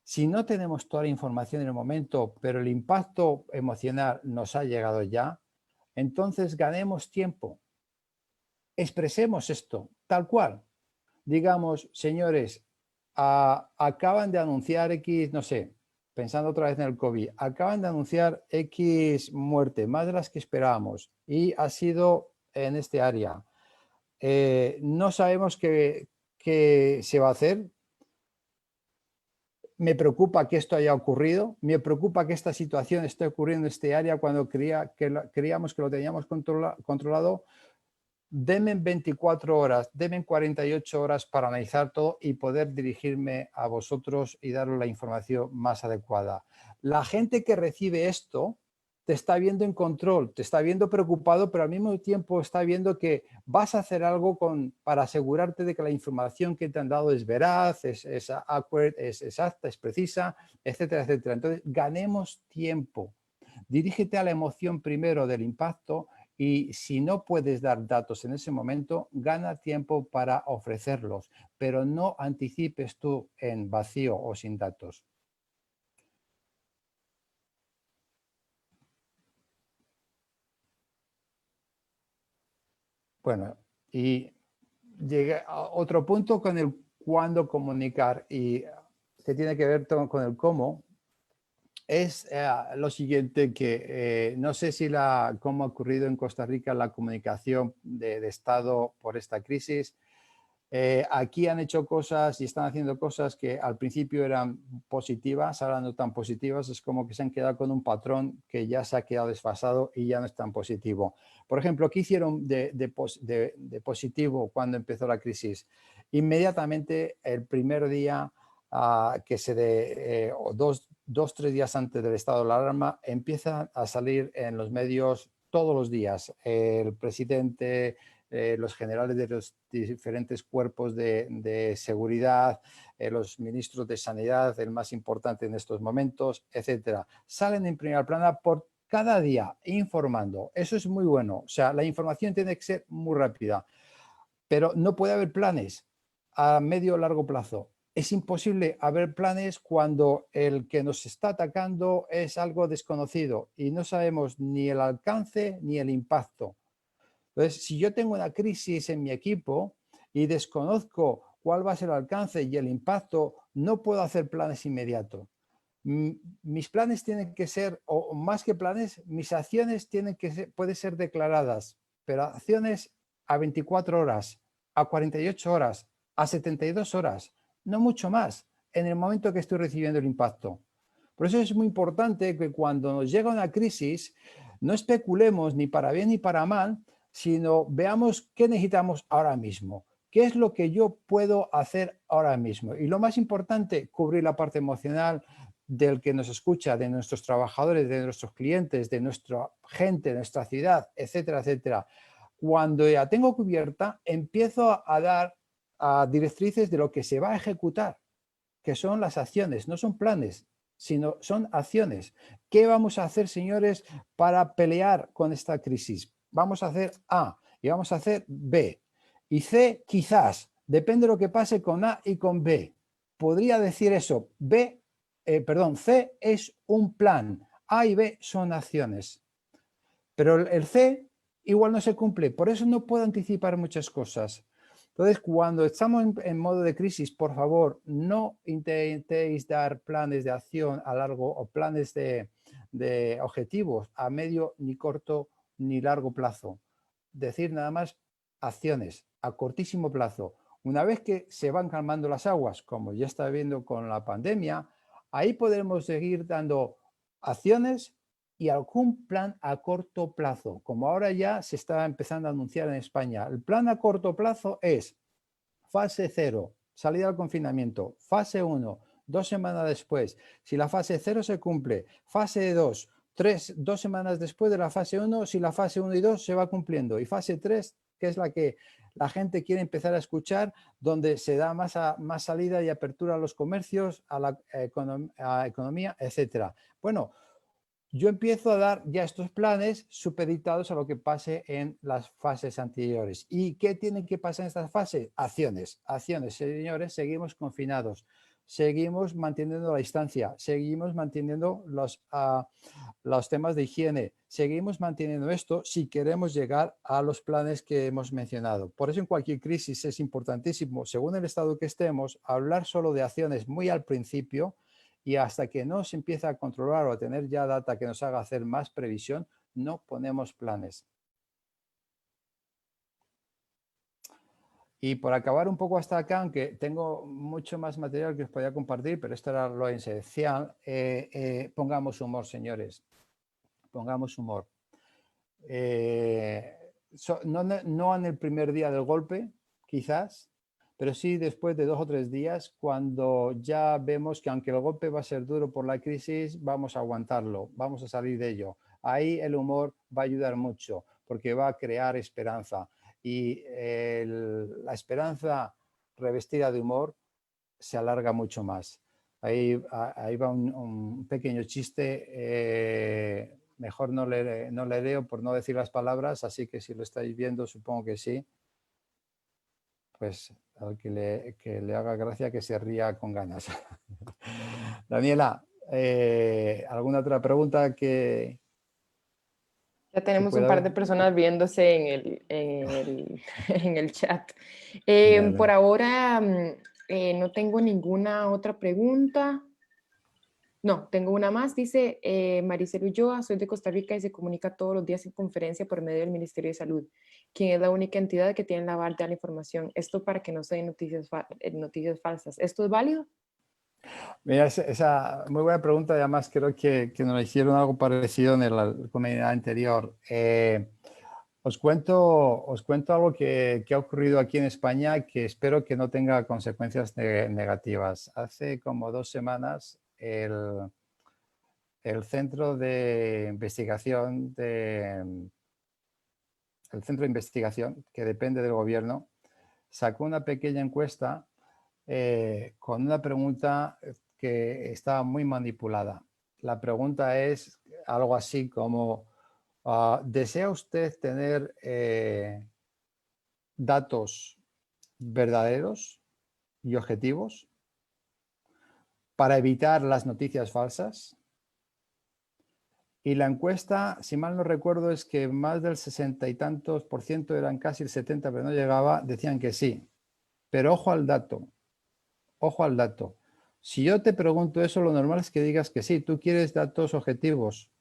Si no tenemos toda la información en el momento, pero el impacto emocional nos ha llegado ya, entonces ganemos tiempo. Expresemos esto tal cual. Digamos, señores, acaban de anunciar X, no sé, pensando otra vez en el COVID, acaban de anunciar X muerte, más de las que esperábamos, y ha sido en este área. No sabemos qué se va a hacer. Me preocupa que esto haya ocurrido, me preocupa que esta situación esté ocurriendo en este área cuando creíamos que lo teníamos controlado. Denme 24 horas, denme 48 horas para analizar todo y poder dirigirme a vosotros y daros la información más adecuada. La gente que recibe esto te está viendo en control, te está viendo preocupado, pero al mismo tiempo está viendo que vas a hacer algo para asegurarte de que la información que te han dado es veraz, es accurate, es exacta, es precisa, etcétera, etcétera. Entonces, ganemos tiempo. Dirígete a la emoción primero del impacto y si no puedes dar datos en ese momento, gana tiempo para ofrecerlos, pero no anticipes tú en vacío o sin datos. Bueno, y llegué a otro punto con el cuándo comunicar y que tiene que ver con el cómo. Es lo siguiente que no sé si cómo ha ocurrido en Costa Rica la comunicación de Estado por esta crisis. Aquí han hecho cosas y están haciendo cosas que al principio eran positivas, ahora no tan positivas. Es como que se han quedado con un patrón que ya se ha quedado desfasado y ya no es tan positivo. Por ejemplo, ¿qué hicieron de positivo cuando empezó la crisis? Inmediatamente, el primer día o dos, 3 días antes del estado de alarma, empiezan a salir en los medios todos los días. El presidente, los generales de los diferentes cuerpos de seguridad, los ministros de sanidad, el más importante en estos momentos, etcétera. Salen en primera plana por cada día informando. Eso es muy bueno. O sea, la información tiene que ser muy rápida, pero no puede haber planes a medio o largo plazo. Es imposible haber planes cuando el que nos está atacando es algo desconocido y no sabemos ni el alcance ni el impacto. Entonces, si yo tengo una crisis en mi equipo y desconozco cuál va a ser el alcance y el impacto, no puedo hacer planes inmediatos. Mis planes tienen que ser, o más que planes, mis acciones pueden ser declaradas, pero acciones a 24 horas, a 48 horas, a 72 horas, no mucho más, en el momento que estoy recibiendo el impacto. Por eso es muy importante que cuando nos llega una crisis, no especulemos ni para bien ni para mal, sino veamos qué necesitamos ahora mismo. ¿Qué es lo que yo puedo hacer ahora mismo? Y lo más importante, cubrir la parte emocional del que nos escucha, de nuestros trabajadores, de nuestros clientes, de nuestra gente, de nuestra ciudad, etcétera, etcétera. Cuando ya tengo cubierta, empiezo a dar directrices de lo que se va a ejecutar, que son las acciones, no son planes, sino son acciones. ¿Qué vamos a hacer, señores, para pelear con esta crisis? Vamos a hacer A y vamos a hacer B. Y C, quizás, depende de lo que pase con A y con B. Podría decir eso. C es un plan. A y B son acciones. Pero el C igual no se cumple. Por eso no puedo anticipar muchas cosas. Entonces, cuando estamos en modo de crisis, por favor, no intentéis dar planes de acción a largo o planes de objetivos a medio, ni corto, ni largo plazo. Decir nada más acciones a cortísimo plazo. Una vez que se van calmando las aguas, como ya está viendo con la pandemia, ahí podremos seguir dando acciones y algún plan a corto plazo, como ahora ya se está empezando a anunciar en España. El plan a corto plazo es fase 0, salida del confinamiento, fase 1, 2 semanas después. Si la fase 0 se cumple, fase 2, 2 semanas después de la fase 1, si la fase 1 y 2 se va cumpliendo. Y fase 3, que es la que la gente quiere empezar a escuchar, donde se da más salida y apertura a los comercios, a la economía, etcétera. Bueno, yo empiezo a dar ya estos planes supeditados a lo que pase en las fases anteriores. ¿Y qué tienen que pasar en estas fases? Acciones, acciones, señores, seguimos confinados, seguimos manteniendo la distancia, seguimos manteniendo los temas de higiene, seguimos manteniendo esto si queremos llegar a los planes que hemos mencionado. Por eso en cualquier crisis es importantísimo, según el estado que estemos, hablar solo de acciones muy al principio, y hasta que no se empieza a controlar o a tener ya data que nos haga hacer más previsión, no ponemos planes. Y por acabar un poco hasta acá, aunque tengo mucho más material que os podía compartir, pero esto era lo esencial, pongamos humor, señores. Pongamos humor. No en el primer día del golpe, quizás, pero sí después de 2 o 3 días, cuando ya vemos que aunque el golpe va a ser duro por la crisis, vamos a aguantarlo, vamos a salir de ello. Ahí el humor va a ayudar mucho, porque va a crear esperanza. Y la esperanza revestida de humor se alarga mucho más. Ahí va un pequeño chiste mejor no le leo por no decir las palabras, así que si lo estáis viendo, supongo que sí. Pues al que le haga gracia que se ría con ganas. Daniela, ¿alguna otra pregunta Ya que tenemos un pueda par de haber? personas viéndose en el chat. Por Vale. ahora no tengo ninguna otra pregunta. No, tengo una más. Dice Maricel Ulloa, soy de Costa Rica y se comunica todos los días en conferencia por medio del Ministerio de Salud, quien es la única entidad que tiene la aval de la información. Esto para que no se den noticias falsas. ¿Esto es válido? Mira, esa muy buena pregunta. Además, creo que nos hicieron algo parecido en la comunidad anterior. Os cuento algo que ha ocurrido aquí en España que espero que no tenga consecuencias negativas. Hace como 2 semanas, el Centro de Investigación el Centro de Investigación, que depende del gobierno, sacó una pequeña encuesta con una pregunta que estaba muy manipulada. La pregunta es algo así como, ¿desea usted tener datos verdaderos y objetivos para evitar las noticias falsas? Y la encuesta, si mal no recuerdo, es que más del 60 y tantos por ciento, eran casi el 70, pero no llegaba, decían que sí. Pero ojo al dato, ojo al dato. Si yo te pregunto eso, lo normal es que digas que sí, tú quieres datos objetivos.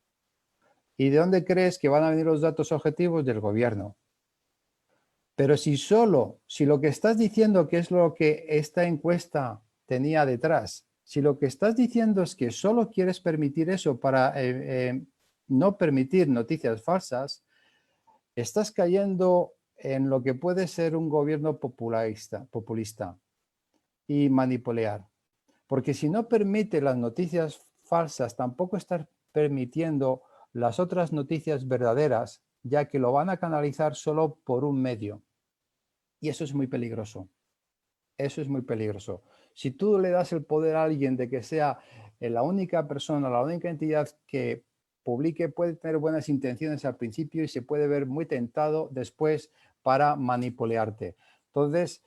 ¿Y de dónde crees que van a venir los datos objetivos? Del gobierno. Pero si lo que estás diciendo, que es lo que esta encuesta tenía detrás, si lo que estás diciendo es que solo quieres permitir eso para no permitir noticias falsas, estás cayendo en lo que puede ser un gobierno populista y manipular. Porque si no permite las noticias falsas, tampoco estás permitiendo las otras noticias verdaderas, ya que lo van a canalizar solo por un medio. Y eso es muy peligroso. Eso es muy peligroso. Si tú le das el poder a alguien de que sea la única persona, la única entidad que publique, puede tener buenas intenciones al principio y se puede ver muy tentado después para manipularte. Entonces,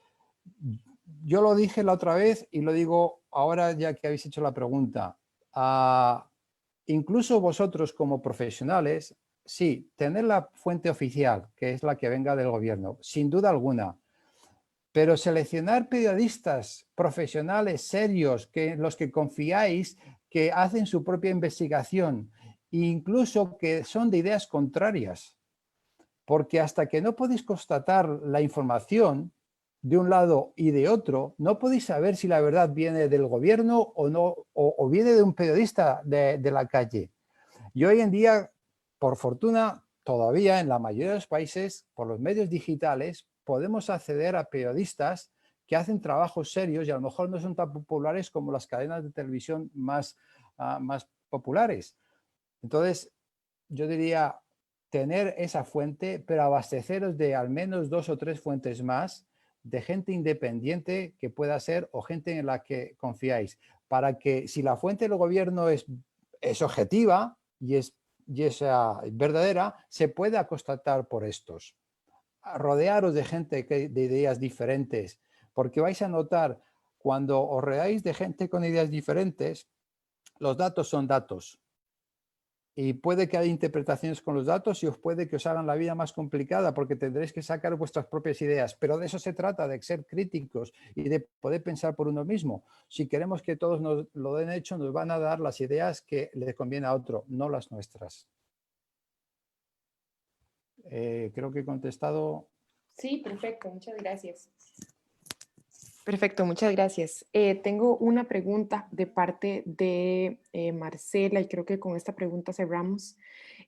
yo lo dije la otra vez y lo digo ahora ya que habéis hecho la pregunta. Incluso vosotros como profesionales, sí, tener la fuente oficial, que es la que venga del gobierno, sin duda alguna. Pero seleccionar periodistas profesionales serios, que los que confiáis, que hacen su propia investigación, e incluso que son de ideas contrarias, porque hasta que no podéis constatar la información de un lado y de otro, no podéis saber si la verdad viene del gobierno o no, o viene de un periodista de la calle. Y hoy en día, por fortuna, todavía en la mayoría de los países, por los medios digitales, podemos acceder a periodistas que hacen trabajos serios y a lo mejor no son tan populares como las cadenas de televisión más populares. Entonces, yo diría tener esa fuente, pero abasteceros de al menos 2 o 3 fuentes más de gente independiente que pueda ser o gente en la que confiáis, para que si la fuente del gobierno es objetiva y es verdadera, se pueda constatar por estos. Rodearos de gente de ideas diferentes, porque vais a notar cuando os rodeáis de gente con ideas diferentes, los datos son datos. Y puede que haya interpretaciones con los datos y os puede que os hagan la vida más complicada porque tendréis que sacar vuestras propias ideas. Pero de eso se trata, de ser críticos y de poder pensar por uno mismo. Si queremos que todos nos lo den hecho, nos van a dar las ideas que les conviene a otro, no las nuestras. Creo que he contestado. Sí, perfecto, muchas gracias. Perfecto, muchas gracias. Tengo una pregunta de parte de Marcela y creo que con esta pregunta cerramos.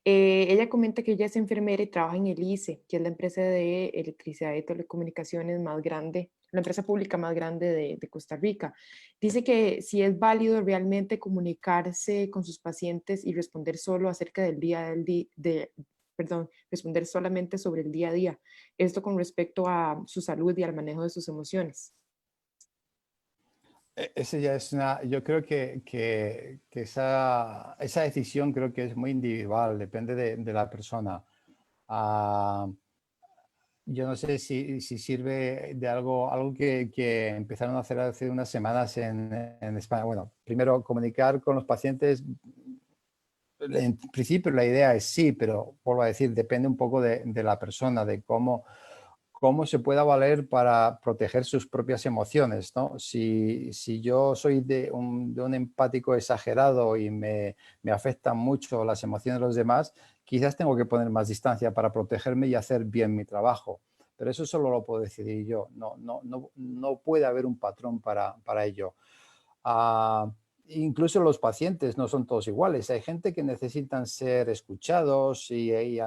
Ella comenta que ella es enfermera y trabaja en el ICE, que es la empresa de electricidad y telecomunicaciones más grande, la empresa pública más grande de Costa Rica. Dice que si es válido realmente comunicarse con sus pacientes y responder solo acerca del perdón, responder solamente sobre el día a día. Esto con respecto a su salud y al manejo de sus emociones. Ese ya es una, yo creo que esa decisión creo que es muy individual, depende de la persona. Ah, yo no sé si sirve de algo que empezaron a hacer hace unas semanas en España. Bueno, primero comunicar con los pacientes. En principio la idea es sí, pero vuelvo a decir, depende un poco de la persona, de cómo se pueda valer para proteger sus propias emociones, ¿no? Si yo soy de un empático exagerado y me afectan mucho las emociones de los demás, quizás tengo que poner más distancia para protegerme y hacer bien mi trabajo. Pero eso solo lo puedo decidir yo. No puede haber un patrón para ello. Ah, incluso los pacientes no son todos iguales. Hay gente que necesitan ser escuchados y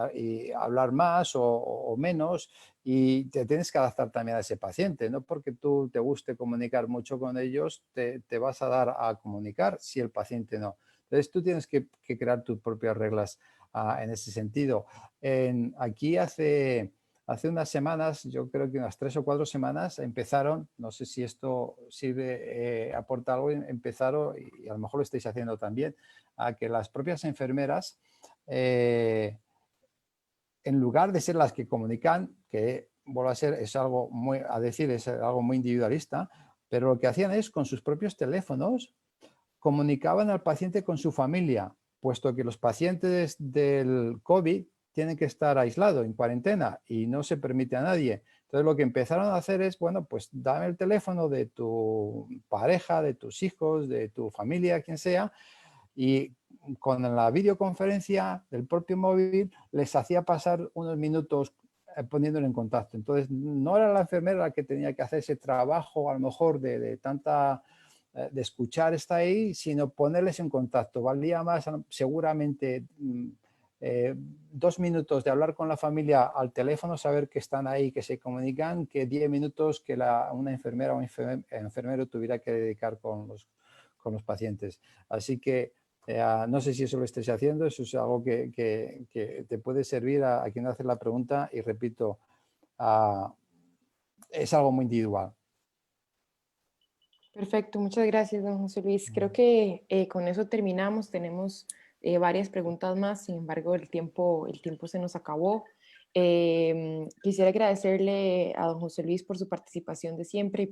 hablar más o menos, y te tienes que adaptar también a ese paciente. No porque tú te guste comunicar mucho con ellos, te vas a dar a comunicar si el paciente no. Entonces tú tienes que crear tus propias reglas en ese sentido. Aquí hace unas semanas, yo creo que unas 3 o 4 semanas, empezaron, no sé si esto sirve, aporta algo, empezaron, y a lo mejor lo estáis haciendo también, a que las propias enfermeras, en lugar de ser las que comunican, que vuelvo a ser, es algo muy, a decir, es algo muy individualista, pero lo que hacían es con sus propios teléfonos comunicaban al paciente con su familia, puesto que los pacientes del COVID tienen que estar aislados, en cuarentena, y no se permite a nadie. Entonces lo que empezaron a hacer es, bueno, pues dame el teléfono de tu pareja, de tus hijos, de tu familia, quien sea, y con la videoconferencia del propio móvil les hacía pasar unos minutos poniéndolo en contacto. Entonces no era la enfermera la que tenía que hacer ese trabajo a lo mejor de tanta de escuchar está ahí, sino ponerles en contacto. Valía más seguramente 2 minutos de hablar con la familia al teléfono, saber que están ahí, que se comunican, que 10 minutos que una enfermera o enfermero tuviera que dedicar con los pacientes. Así que no sé si eso lo estáis haciendo, eso es algo que te puede servir a quien hace la pregunta, y repito, es algo muy individual. Perfecto, muchas gracias, don José Luis. Creo que con eso terminamos. Tenemos varias preguntas más, sin embargo, el tiempo se nos acabó. Quisiera agradecerle a don José Luis por su participación de siempre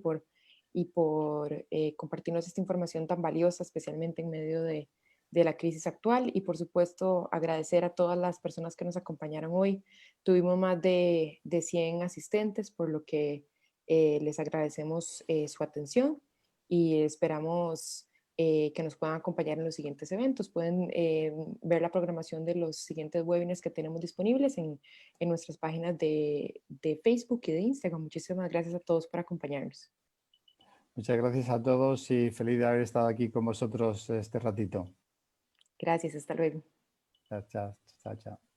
y por compartirnos esta información tan valiosa, especialmente en medio de la crisis actual. Y por supuesto, agradecer a todas las personas que nos acompañaron hoy. Tuvimos más de 100 asistentes, por lo que les agradecemos su atención y esperamos que nos puedan acompañar en los siguientes eventos. Pueden ver la programación de los siguientes webinars que tenemos disponibles en nuestras páginas de Facebook y de Instagram. Muchísimas gracias a todos por acompañarnos. Muchas gracias a todos y feliz de haber estado aquí con vosotros este ratito. Gracias, hasta luego. Chao, chao, chao, chao.